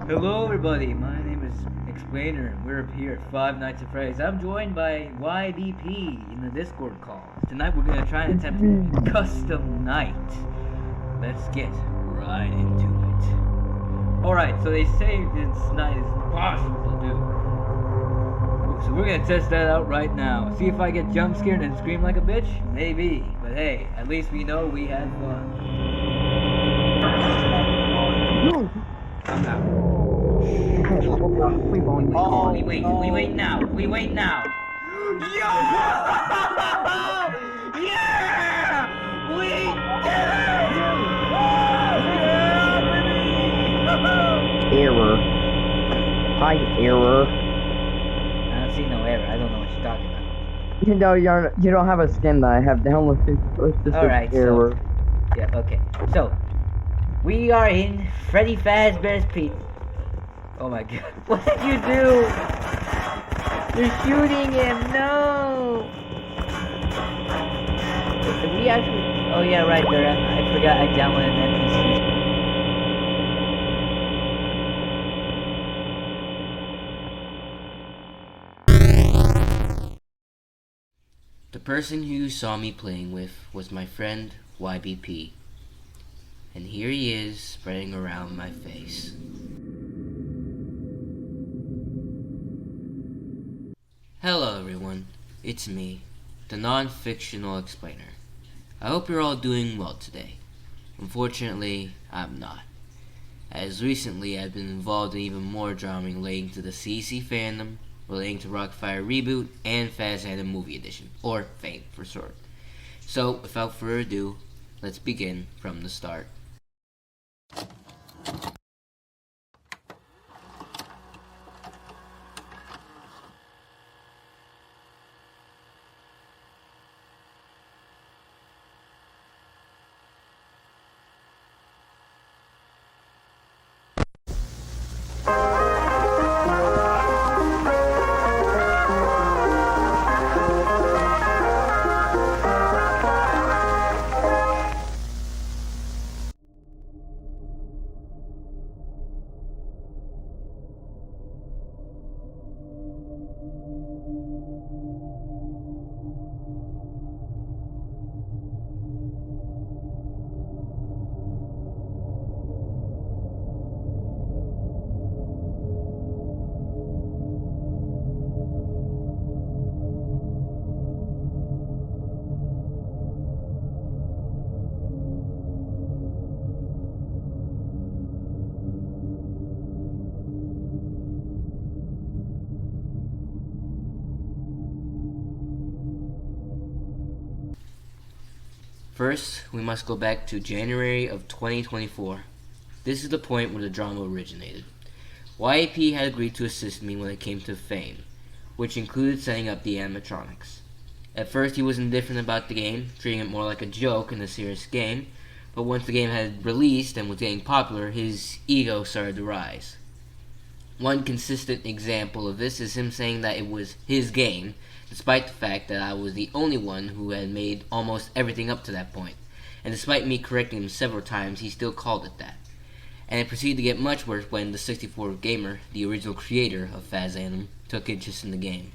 Hello everybody, my name is Explainer and we're up here at Five Nights at Freddy's. I'm joined by YBP in the Discord call. Tonight we're gonna try and attempt a custom night. Let's get right into it. Alright, so they say this night is impossible to do. So we're gonna test that out right now. See if I get jump scared and scream like a bitch? Maybe. But hey, at least we know we had fun. I'm out. We wait now. We wait now. Yeah! Yeah! We did it! Error. Hi, error. I don't see no error. I don't know what you're talking about. You don't have a skin that I have downloaded. Alright, error. so... Yeah, okay. So, we are in Freddy Fazbear's Pizza. Oh my god. What did you do? You're shooting him! No! Did we actually... Oh yeah, right there. I forgot I downloaded an NPC. The person who you saw me playing with was my friend YBP. And here he is, spreading around my face. Hello everyone, it's me, the non-fictional explainer. I hope you're all doing well today. Unfortunately, I'm not. As recently I've been involved in even more drama relating to the CC fandom, relating to Rockfire Reboot, and Fazbear Movie Edition, or FAME for short. So, without further ado, let's begin from the start. First, we must go back to January of 2024. This is the point where the drama originated. YAP had agreed to assist me when it came to FAME, which included setting up the animatronics. At first he was indifferent about the game, treating it more like a joke than a serious game, but once the game had released and was getting popular, his ego started to rise. One consistent example of this is him saying that it was his game, despite the fact that I was the only one who had made almost everything up to that point. And despite me correcting him several times, he still called it that. And it proceeded to get much worse when the 64 Gamer, the original creator of Fazbear, took interest in the game.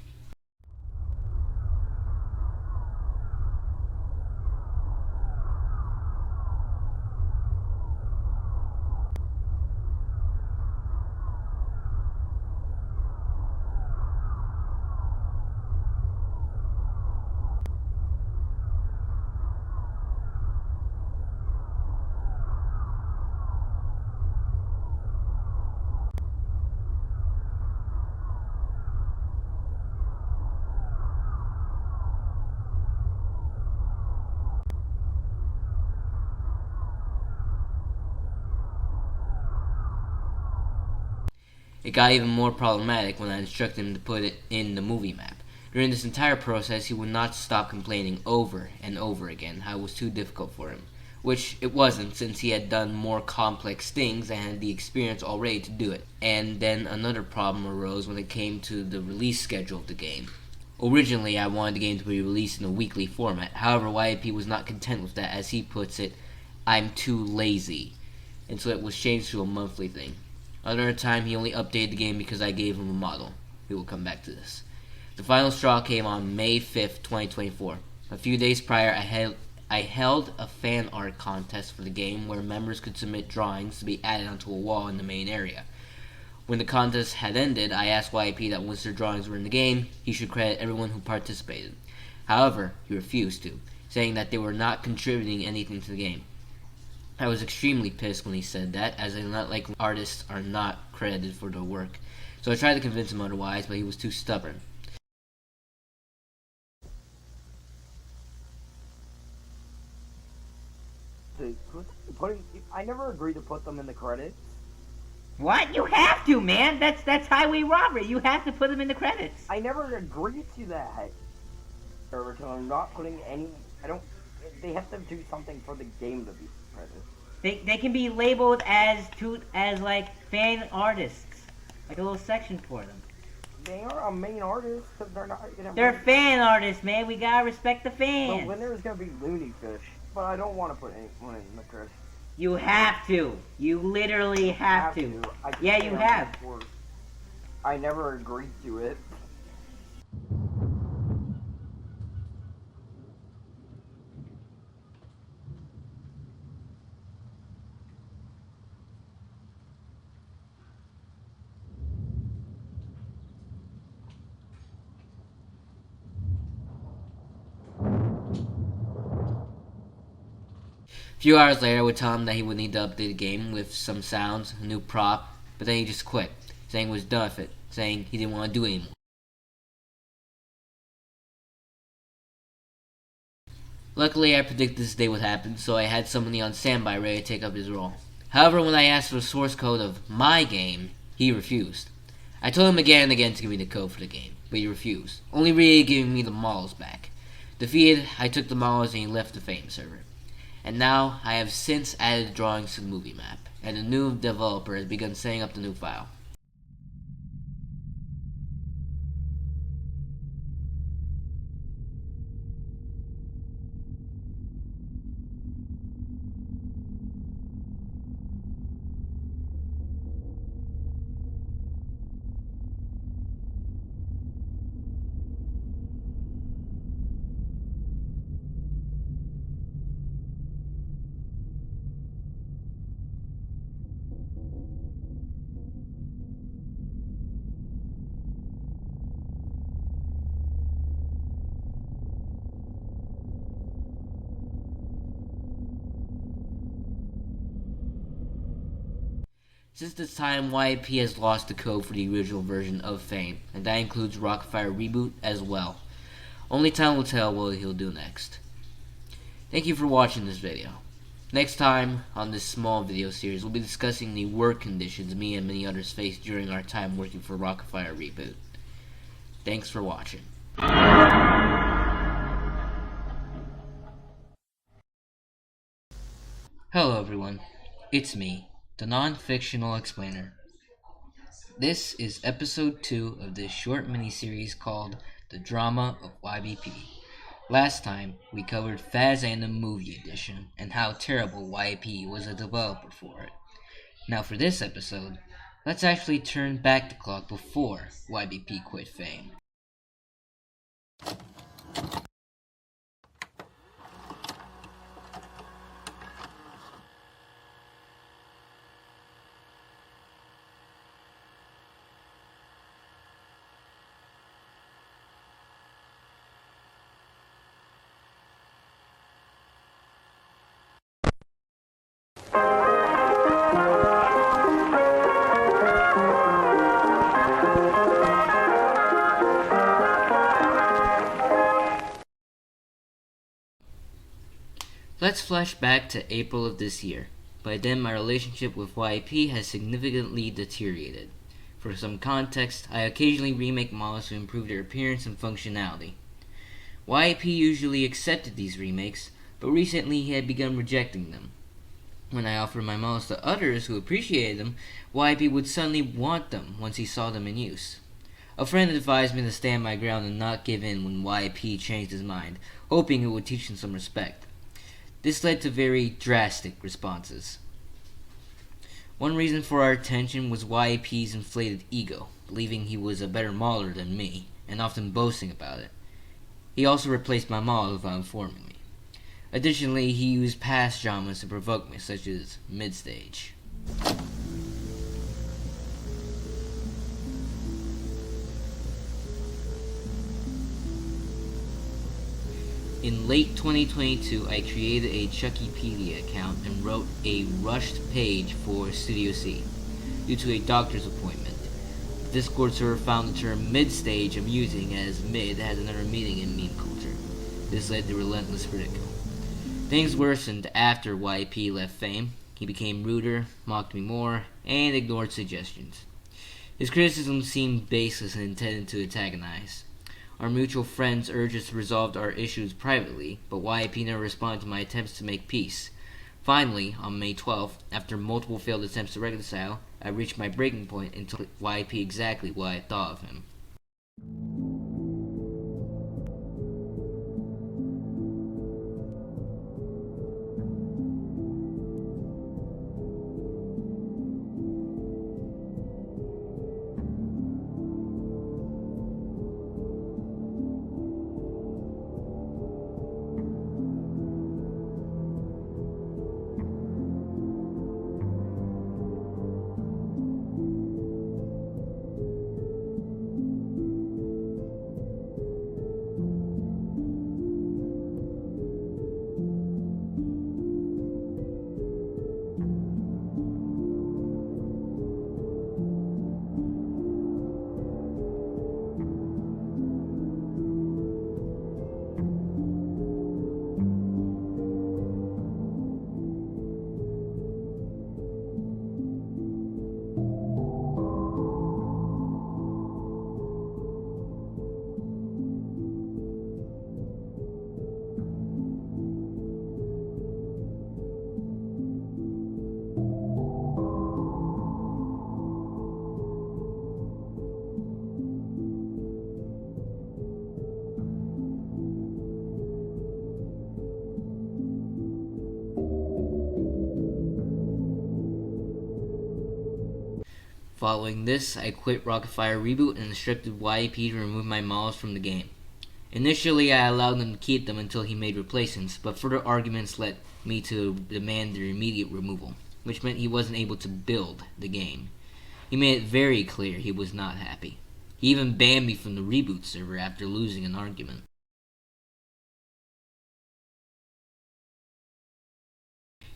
It got even more problematic when I instructed him to put it in the movie map. During this entire process, he would not stop complaining over and over again how it was too difficult for him, which it wasn't, since he had done more complex things and had the experience already to do it. And then another problem arose when it came to the release schedule of the game. Originally, I wanted the game to be released in a weekly format. However, YAP was not content with that. As he puts it, I'm too lazy. And so it was changed to a monthly thing. Another time, he only updated the game because I gave him a model. We will come back to this. The final straw came on May 5th, 2024. A few days prior, I held a fan art contest for the game where members could submit drawings to be added onto a wall in the main area. When the contest had ended, I asked YP that once their drawings were in the game, he should credit everyone who participated. However, he refused to, saying that they were not contributing anything to the game. I was extremely pissed when he said that, as I do not like when artists are not credited for their work. So I tried to convince him otherwise, but he was too stubborn. I never agreed to put them in the credits. What? You have to, man. That's highway robbery. You have to put them in the credits. I never agreed to that. I'm not putting any. I don't. They have to do something for the game to be credited. They can be labeled as like fan artists, like a little section for them. They are a main artist because they're not. They're fan artists, man. We gotta respect the fans. The winner is gonna be Looney Fish, but I don't want to put anyone in the credits. You have to. You literally have to. Yeah, you have. I never agreed to it. A few hours later, I would tell him that he would need to update the game with some sounds, a new prop, but then he just quit, saying he was done with it, saying he didn't want to do it anymore. Luckily, I predicted this day would happen, so I had somebody on standby ready to take up his role. However, when I asked for the source code of my game, he refused. I told him again and again to give me the code for the game, but he refused, only really giving me the models back. Defeated, I took the models and he left the Fame server. And now, I have since added drawings to the movie map, and the new developer has begun setting up the new file. Since this time, YBP has lost the code for the original version of Fame, and that includes Rockfire Reboot as well. Only time will tell what he'll do next. Thank you for watching this video. Next time on this small video series, we'll be discussing the work conditions me and many others faced during our time working for Rockfire Reboot. Thanks for watching. Hello everyone, it's me, the non-fictional explainer. This is episode 2 of this short mini-series called The Drama of YBP. Last time, we covered Faz and the Movie Edition and how terrible YBP was a developer for it. Now for this episode, let's actually turn back the clock before YBP quit Fame. Let's flash back to April of this year. By then, my relationship with YP has significantly deteriorated. For some context, I occasionally remake models to improve their appearance and functionality. YP usually accepted these remakes, but recently he had begun rejecting them. When I offered my models to others who appreciated them, YP would suddenly want them once he saw them in use. A friend advised me to stand my ground and not give in when YP changed his mind, hoping it would teach him some respect. This led to very drastic responses. One reason for our attention was YAP's inflated ego, believing he was a better modeler than me, and often boasting about it. He also replaced my model without informing me. Additionally, he used past dramas to provoke me, such as mid-stage. In late 2022, I created a Chuckypedia account and wrote a rushed page for Studio C due to a doctor's appointment. The Discord server found the term mid-stage amusing as mid has another meaning in meme culture. This led to relentless ridicule. Things worsened after YP left Fame. He became ruder, mocked me more, and ignored suggestions. His criticism seemed baseless and intended to antagonize. Our mutual friends urged us to resolve our issues privately, but YP never responded to my attempts to make peace. Finally, on May 12th, after multiple failed attempts to reconcile, I reached my breaking point and told YP exactly what I thought of him. Following this, I quit Rocketfire Reboot and instructed YAP to remove my models from the game. Initially, I allowed him to keep them until he made replacements, but further arguments led me to demand their immediate removal, which meant he wasn't able to build the game. He made it very clear he was not happy. He even banned me from the Reboot server after losing an argument.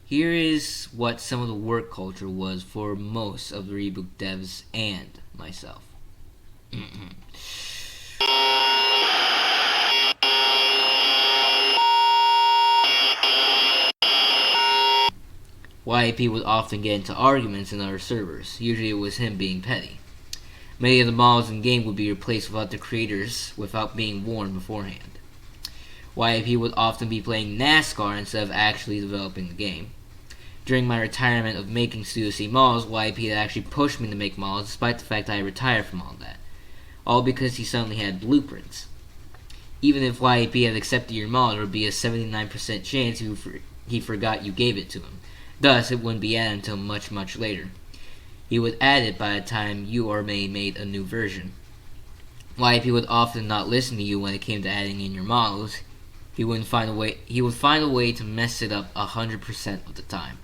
Here is what some of the work culture was for most of the Reboot devs and myself. YAP would often get into arguments in other servers. Usually it was him being petty. Many of the models in game would be replaced without the creators without being warned beforehand. YAP would often be playing NASCAR instead of actually developing the game. During my retirement of making Studio C models, YAP had actually pushed me to make models despite the fact I retired from all that. All because he suddenly had blueprints. Even if YAP had accepted your model, there would be a 79% chance he forgot you gave it to him. Thus, it wouldn't be added until much, much later. He would add it by the time you or May made a new version. YAP would often not listen to you when it came to adding in your models. He would find a way to mess it up 100% of the time.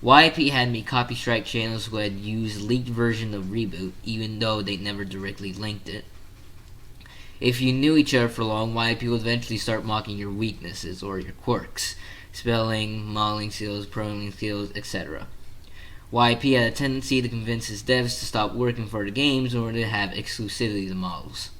YAP had me copy strike channels who had used leaked version of Reboot, even though they never directly linked it. If you knew each other for long, YAP would eventually start mocking your weaknesses or your quirks, spelling, modeling skills, programming skills, etc. YAP had a tendency to convince his devs to stop working for the games in order to have exclusivity to models.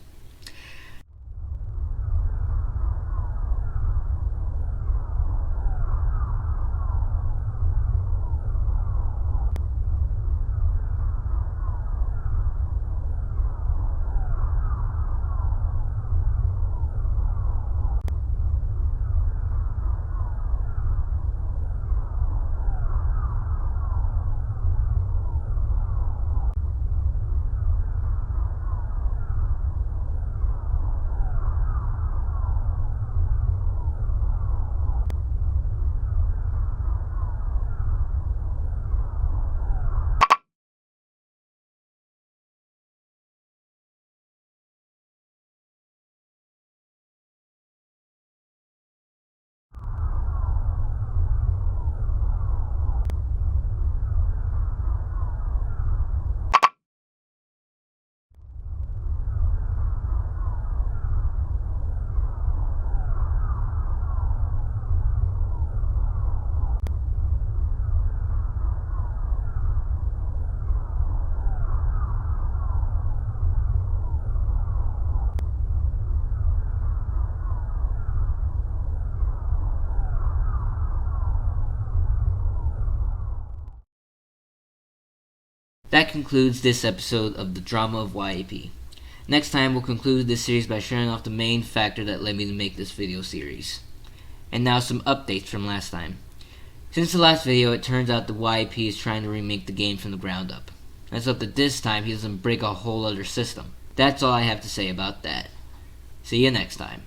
That concludes this episode of the Drama of YAP. Next time we'll conclude this series by sharing off the main factor that led me to make this video series. And now some updates from last time. Since the last video, it turns out the YAP is trying to remake the game from the ground up. Let's hope that this time he doesn't break a whole other system. That's all I have to say about that. See you next time.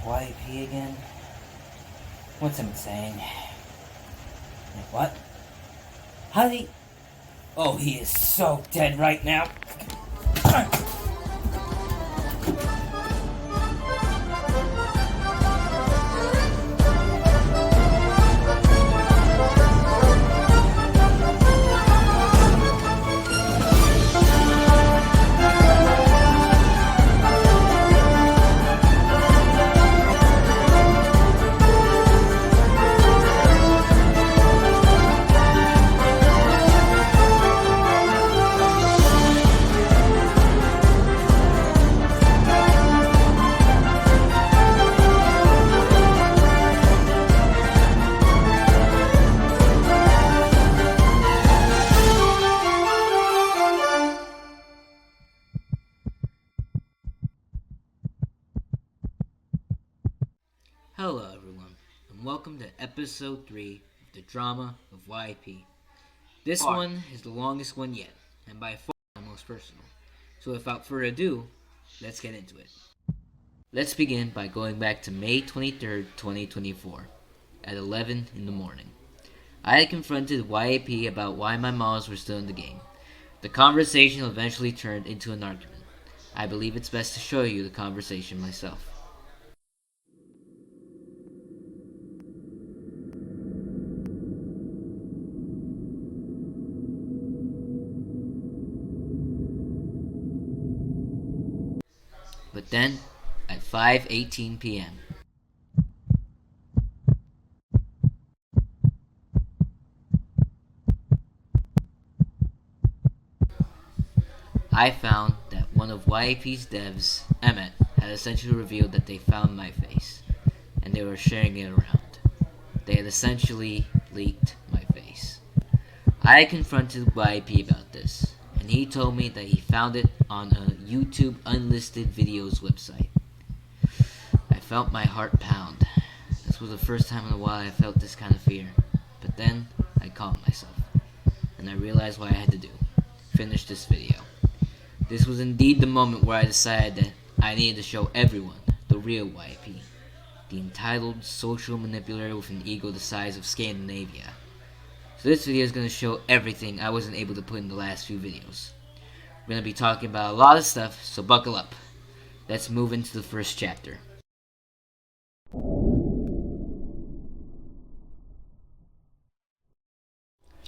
YBP again? What's him saying? Wait, what? How did he... Oh, he is so dead right now. Hello everyone, and welcome to episode 3 of the Drama of YP. This one is the longest one yet, and by far the most personal. So without further ado, let's get into it. Let's begin by going back to May 23rd, 2024, at 11 in the morning. I had confronted YAP about why my mods were still in the game. The conversation eventually turned into an argument. I believe it's best to show you the conversation myself. But then, at 5:18 p.m., I found that one of YAP's devs, Emmet, had essentially revealed that they found my face, and they were sharing it around. They had essentially leaked my face. I confronted YAP about this, and he told me that he found it on a YouTube unlisted videos website. I felt my heart pound. This was the first time in a while I felt this kind of fear. But then, I calmed myself, and I realized what I had to do. Finish this video. This was indeed the moment where I decided that I needed to show everyone the real YP. The entitled social manipulator with an ego the size of Scandinavia. So this video is going to show everything I wasn't able to put in the last few videos. We're going to be talking about a lot of stuff, so buckle up. Let's move into the first chapter.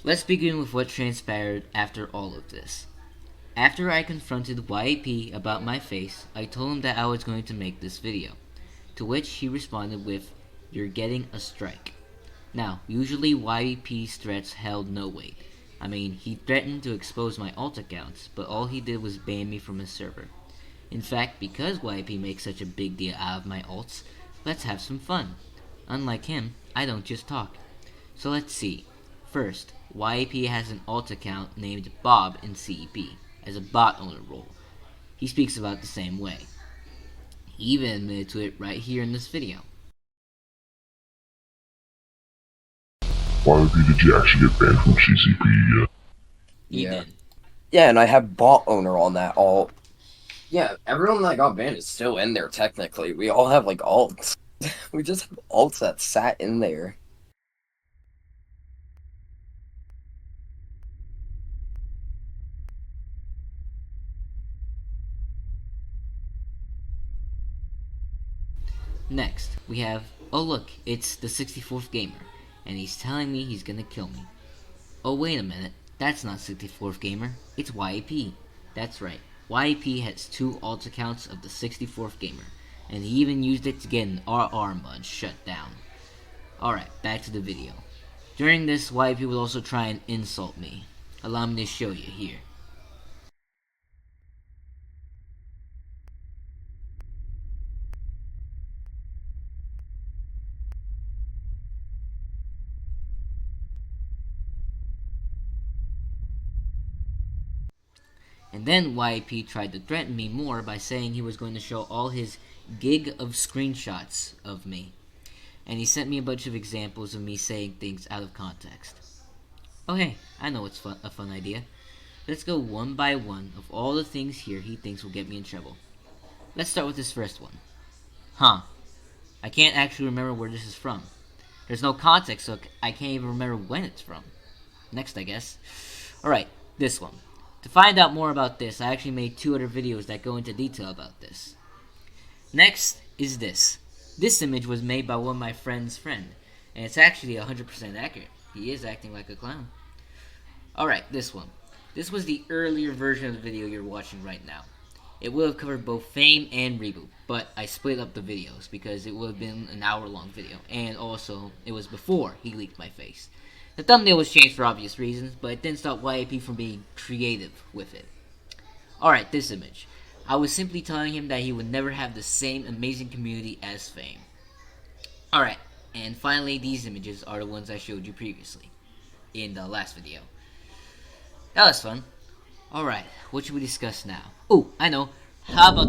Let's begin with what transpired after all of this. After I confronted YAP about my face, I told him that I was going to make this video, to which he responded with, "You're getting a strike." Now, usually YBP's threats held no weight. I mean, he threatened to expose my alt accounts, but all he did was ban me from his server. In fact, because YP makes such a big deal out of my alts, let's have some fun. Unlike him, I don't just talk. So let's see. First, YP has an alt account named Bob in CEP, as a bot owner role. He speaks about the same way. He even admitted to it right here in this video. YBP, did you actually get banned from CCP yet? He Yeah. did. Yeah, and I have bot owner on that alt. Yeah, everyone that got banned is still in there technically. We all have like alts. We just have alts that sat in there. Next, we have, oh look, it's the 64th gamer, and he's telling me he's gonna kill me. Oh wait a minute, that's not 64th gamer, it's YAP. That's right, YAP has 2 alt accounts of the 64th gamer, and he even used it to get an RR mod shut down. Alright, back to the video. During this, YAP will also try and insult me. Allow me to show you here. And then YAP tried to threaten me more by saying he was going to show all his gig of screenshots of me. And he sent me a bunch of examples of me saying things out of context. Oh hey, I know it's a fun idea. Let's go one by one of all the things here he thinks will get me in trouble. Let's start with this first one. I can't actually remember where this is from. There's no context, so I can't even remember when it's from. Next, I guess. Alright, this one. To find out more about this, I actually made 2 other videos that go into detail about this. Next is this. This image was made by one of my friend's friend, and it's actually 100% accurate. He is acting like a clown. Alright, this one. This was the earlier version of the video you're watching right now. It would have covered both Fame and Reboot, but I split up the videos because it would have been an hour-long video, and also, it was before he leaked my face. The thumbnail was changed for obvious reasons, but it didn't stop YAP from being creative with it. Alright, this image. I was simply telling him that he would never have the same amazing community as Fame. Alright, and finally these images are the ones I showed you previously, in the last video. That was fun. Alright, what should we discuss now? Oh, I know. How about...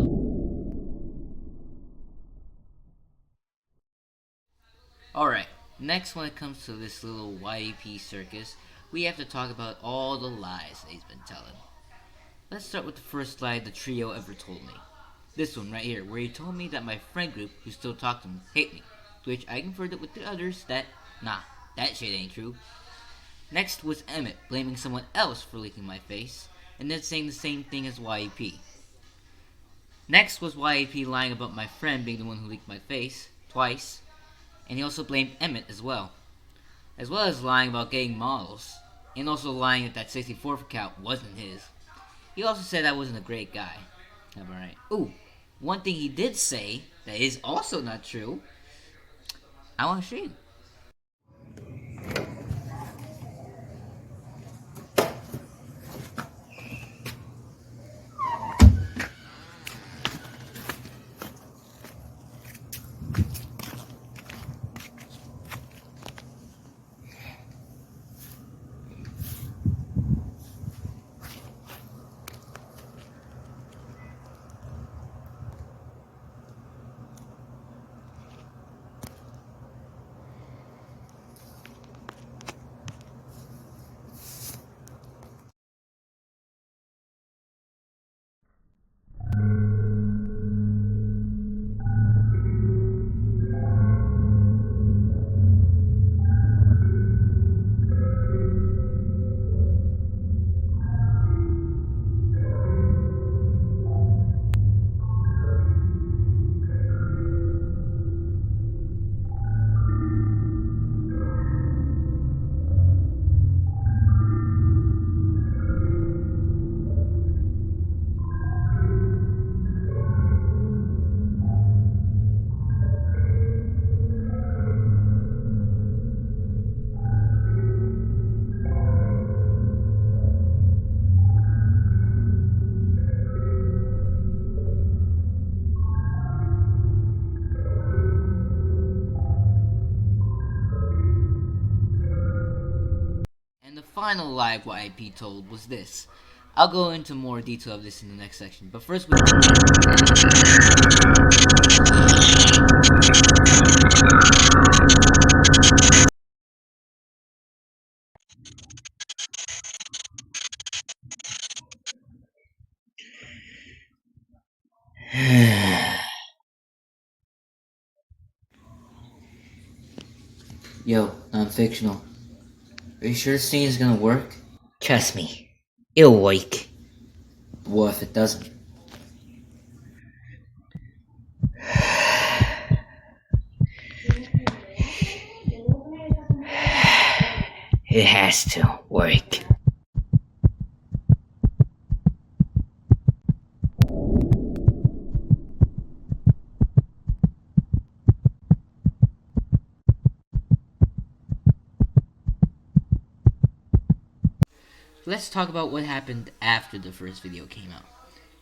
Alright, next when it comes to this little YAP circus, we have to talk about all the lies that he's been telling. Let's start with the first lie the trio ever told me. This one right here, where he told me that my friend group, who still talk to him, hate me. To which I confirmed it with the others that, nah, that shit ain't true. Next was Emmett blaming someone else for leaking my face, and then saying the same thing as YAP. Next was YAP lying about my friend being the one who leaked my face, twice, and he also blamed Emmett as well as lying about getting models, and also lying that 64th account wasn't his. He also said I wasn't a great guy. Alright. Ooh, one thing he did say that is also not true, I want to show you. final lie YIP told was this. I'll go into more detail of this in the next section, but first we... Yo, non-fictional. Are you sure this scene is gonna work? Trust me, it'll work. What if it doesn't? It has to work. Let's talk about what happened after the first video came out.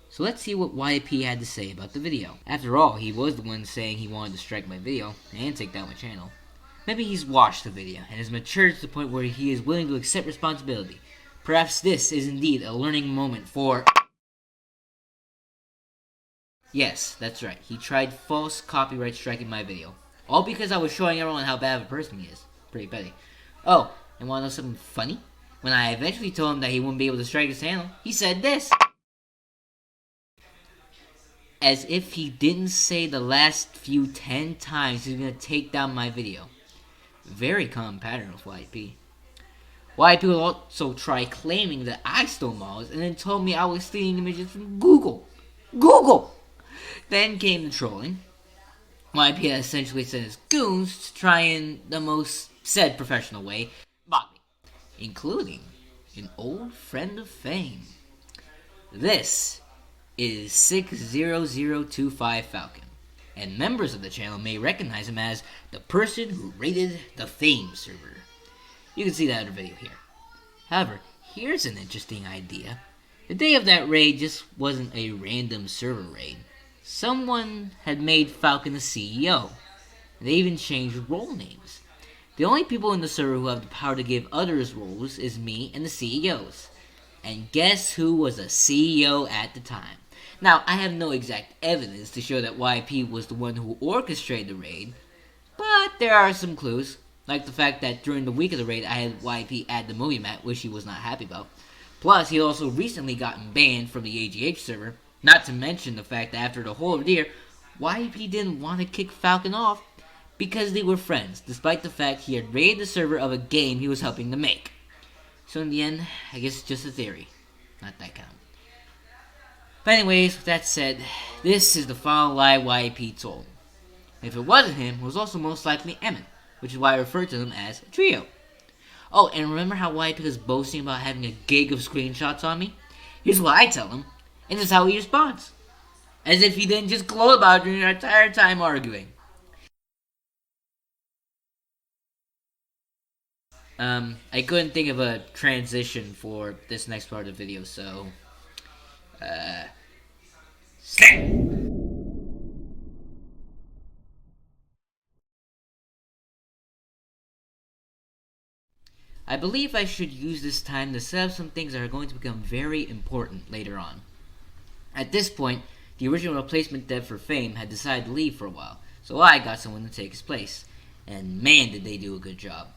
So let's see what YIP had to say about the video. After all, he was the one saying he wanted to strike my video and take down my channel. Maybe he's watched the video and has matured to the point where he is willing to accept responsibility. Perhaps this is indeed a learning moment for... Yes, that's right. He tried false copyright striking my video. All because I was showing everyone how bad of a person he is. Pretty petty. Oh, and wanna know something funny? When I eventually told him that he wouldn't be able to strike his channel, he said this. As if he didn't say the last few 10 times he's gonna take down my video. Very common pattern with YP. YP will also try claiming that I stole models and then told me I was stealing images from Google. Google! Then came the trolling. YP essentially sent his goons to try in the most said professional way, mock me, including an old friend of fame. This is 60025 Falcon, and members of the channel may recognize him as the person who raided the Fame server. You can see that in the video here. However, here's an interesting idea. The day of that raid just wasn't a random server raid. Someone had made Falcon the CEO. They even changed role names. The only people in the server who have the power to give others roles is me and the CEOs. And guess who was a CEO at the time? Now, I have no exact evidence to show that YP was the one who orchestrated the raid, but there are some clues, like the fact that during the week of the raid I had YP add the movie map, which he was not happy about. Plus, he also recently gotten banned from the AGH server, not to mention the fact that after the whole ordeal, YP didn't want to kick Falcon off because they were friends, despite the fact he had raided the server of a game he was helping to make. So in the end, I guess it's just a theory, not that kind. But anyways, with that said, this is the final lie YP told. If it wasn't him, it was also most likely Emmett, which is why I refer to them as a trio. Oh, and remember how YP was boasting about having a gig of screenshots on me? Here's what I tell him, and this is how he responds. As if he didn't just gloat about it during our entire time arguing. I couldn't think of a transition for this next part of the video, so... I believe I should use this time to set up some things that are going to become very important later on. At this point, the original replacement dev for Fame had decided to leave for a while, so I got someone to take his place. And man, did they do a good job.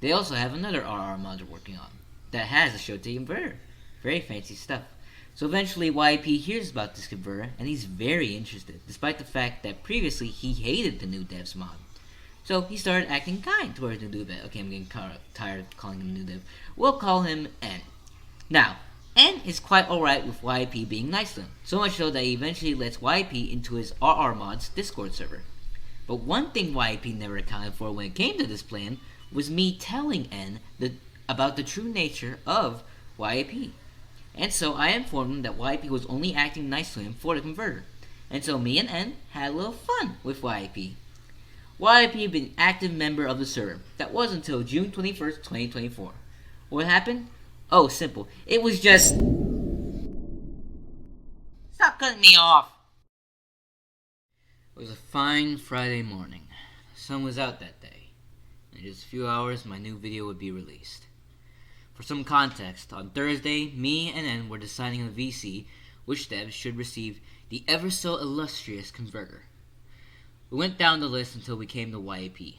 They also have another RR mod they're working on that has a Showtake converter. Very fancy stuff. So eventually YP hears about this converter and he's very interested, despite the fact that previously he hated the new devs mod. So he started acting kind towards the new dev. Okay, I'm getting tired of calling him new dev. We'll call him N. Now, N is quite alright with YP being nice to him, so much so that he eventually lets YP into his RR mods Discord server. But one thing YP never accounted for when it came to this plan was me telling N about the true nature of YP. And so I informed him that YP was only acting nice to him for the converter. And so me and N had a little fun with YP. YP had been an active member of the server. That was until June 21st, 2024. What happened? Oh, simple. It was just... Stop cutting me off! It was a fine Friday morning. The sun was out that day. In just a few hours, my new video would be released. For some context, on Thursday, me and N were deciding on the VC which devs should receive the ever so illustrious converter. We went down the list until we came to YBP.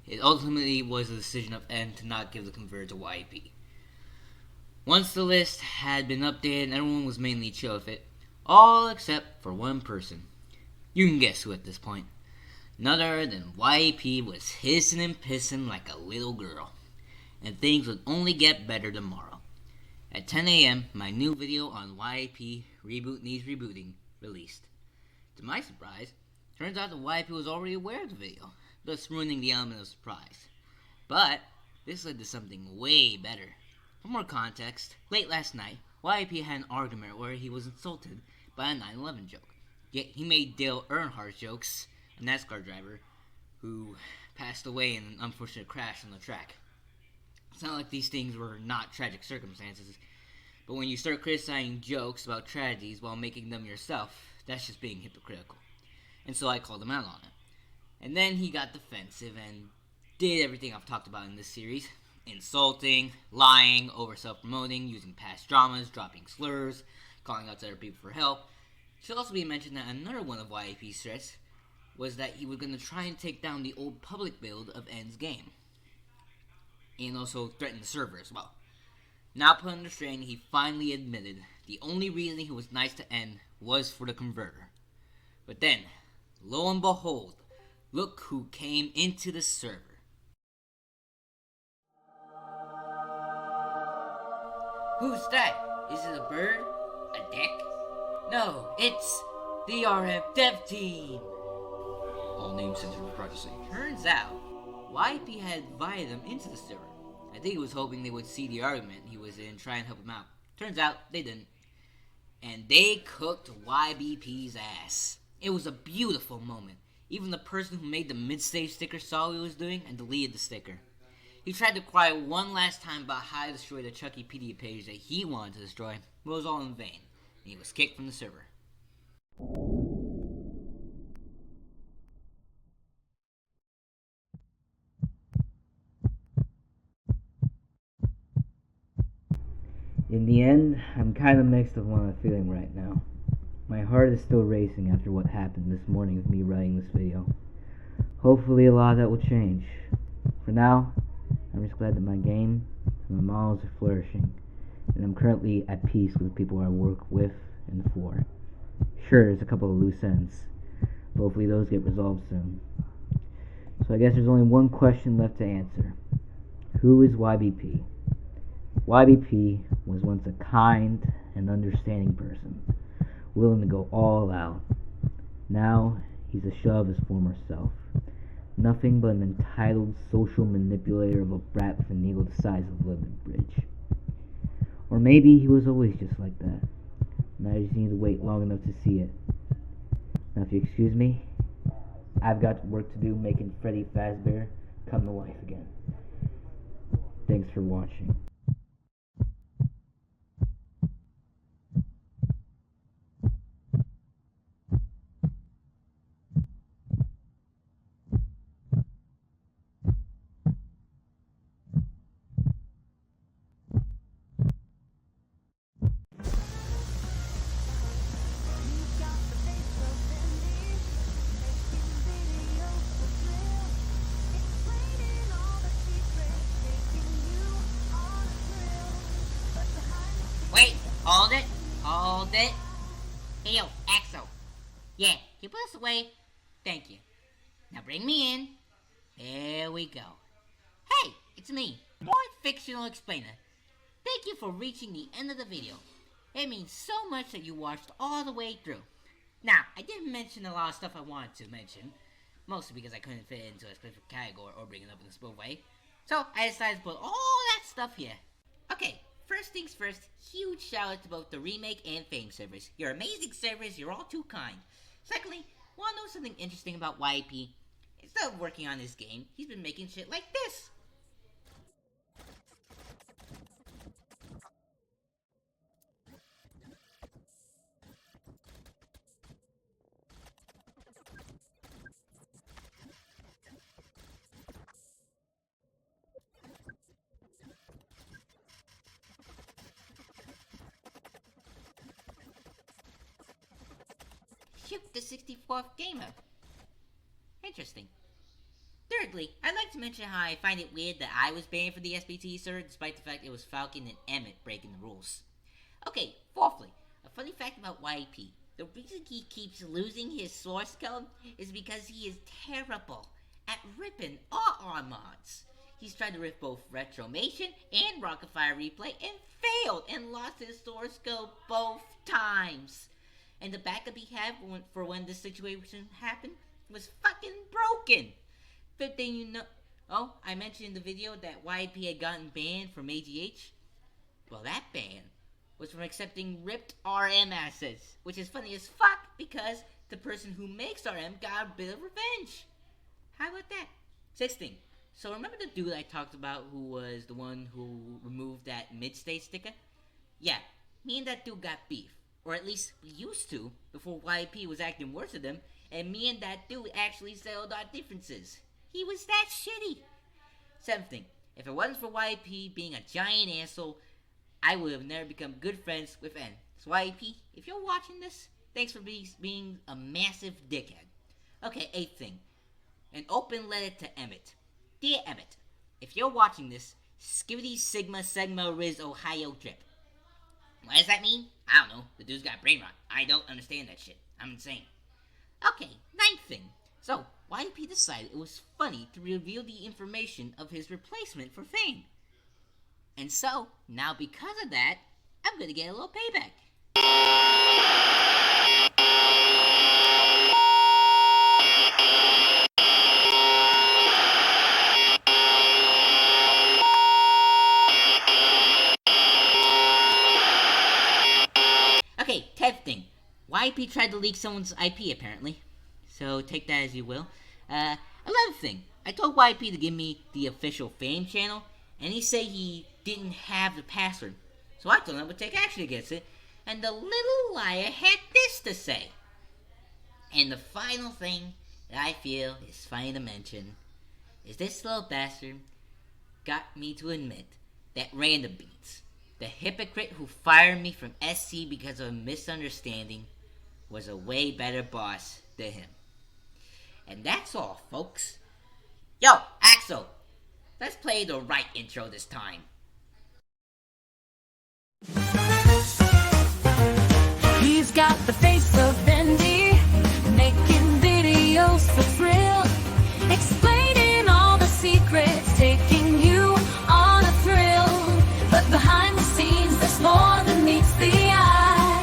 It ultimately was the decision of N to not give the converter to YBP. Once the list had been updated, everyone was mainly chill with it, all except for one person. You can guess who at this point. None other than YBP was hissing and pissing like a little girl, and things would only get better tomorrow. At 10 a.m., my new video on YBP Reboot Needs Rebooting released. To my surprise, turns out that YBP was already aware of the video, thus ruining the element of surprise. But this led to something way better. For more context, late last night, YBP had an argument where he was insulted by a 9/11 joke. Yet he made Dale Earnhardt jokes, a NASCAR driver who passed away in an unfortunate crash on the track. It's not like these things were not tragic circumstances, but when you start criticizing jokes about tragedies while making them yourself, that's just being hypocritical. And so I called him out on it. And then he got defensive and did everything I've talked about in this series. Insulting, lying, over self-promoting, using past dramas, dropping slurs, calling out to other people for help. It should also be mentioned that another one of YBP's threats was that he was going to try and take down the old public build of N's game. And also threaten the server as well. Now put under strain, he finally admitted the only reason he was nice to N was for the converter. But then, lo and behold, look who came into the server. Who's that? Is it a bird? A deck? No, it's the RF Dev Team! All name sensitive privacy. Turns out, YBP had invited them into the server. I think he was hoping they would see the argument he was in and try and help him out. Turns out, they didn't. And they cooked YBP's ass. It was a beautiful moment. Even the person who made the mid-stage sticker saw what he was doing and deleted the sticker. He tried to cry one last time about how to destroy the Chuckypedia page that he wanted to destroy, but it was all in vain, and he was kicked from the server. In the end, I'm kind of mixed of what I'm feeling right now. My heart is still racing after what happened this morning with me writing this video. Hopefully a lot of that will change. For now, I'm just glad that my game and my models are flourishing, and I'm currently at peace with the people I work with and for. Sure, there's a couple of loose ends, but hopefully those get resolved soon. So I guess there's only one question left to answer. Who is YBP? YBP was once a kind and understanding person, willing to go all out. Now, he's a shell of his former self. Nothing but an entitled social manipulator of a brat with an ego the size of London Bridge. Or maybe he was always just like that, and I just need to wait long enough to see it. Now if you excuse me, I've got work to do making Freddy Fazbear come to life again. Thanks for watching. Wait, hold it. Hey yo, Axel. Yeah, can you put us away? Thank you. Now bring me in. There we go. Hey, it's me, your fictional explainer. Thank you for reaching the end of the video. It means so much that you watched all the way through. Now, I didn't mention a lot of stuff I wanted to mention, mostly because I couldn't fit it into a specific category or bring it up in a smooth way. So I decided to put all that stuff here. Okay, first things first, huge shout out to both the Remake and Fame servers. You're amazing servers, you're all too kind. Secondly, wanna know something interesting about YP? Instead of working on his game, he's been making shit like this. puked the 64th gamer. Interesting. Thirdly, I'd like to mention how I find it weird that I was banned from the SBT server despite the fact it was Falcon and Emmett breaking the rules. Okay, fourthly, a funny fact about YP. The reason he keeps losing his source code is because he is terrible at ripping all our mods. He's tried to rip both Retromation and Rockafire Replay and failed and lost his source code both times. And the backup he had for when this situation happened was fucking broken. Fifth thing you know... Oh, I mentioned in the video that YP had gotten banned from AGH. Well, that ban was from accepting ripped RM assets, which is funny as fuck because the person who makes RM got a bit of revenge. How about that? Sixth thing. So remember the dude I talked about who was the one who removed that mid-state sticker? Yeah, me and that dude got beef. Or at least we used to, before YP was acting worse than them, and me and that dude actually settled our differences. He was that shitty. Seventh thing. If it wasn't for YP being a giant asshole, I would have never become good friends with N. So YP, if you're watching this, thanks for being a massive dickhead. Okay, eighth thing. An open letter to Emmett. Dear Emmett, if you're watching this, Skivity Sigma Riz Ohio drip. What does that mean? I don't know. The dude's got brain rot. I don't understand that shit. I'm insane. Okay, ninth thing. So, YP decided it was funny to reveal the information of his replacement for Fame. And so, now because of that, I'm gonna get a little payback. Okay, 10th thing. YP tried to leak someone's IP apparently. So take that as you will. 11th thing. I told YP to give me the official Fame channel, and he said he didn't have the password. So I told him I would take action against it, and the little liar had this to say. And the final thing that I feel is funny to mention is this little bastard got me to admit that Random Beats, the hypocrite who fired me from SC because of a misunderstanding, was a way better boss than him. And that's all, folks. Yo, Axel, let's play the right intro this time. He's got the face of Bendy, making videos for thrill, explaining all the secrets, taking you on a thrill. But behind the scenes, there's more than meets the eye.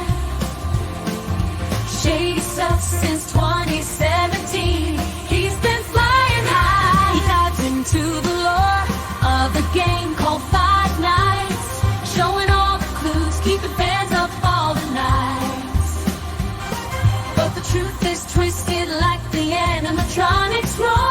Shady stuff since 2017. He's been flying high. He dives into the lore of the game called Five Nights, showing all the clues, keeping fans up all the nights. But the truth is twisted like the animatronics roll.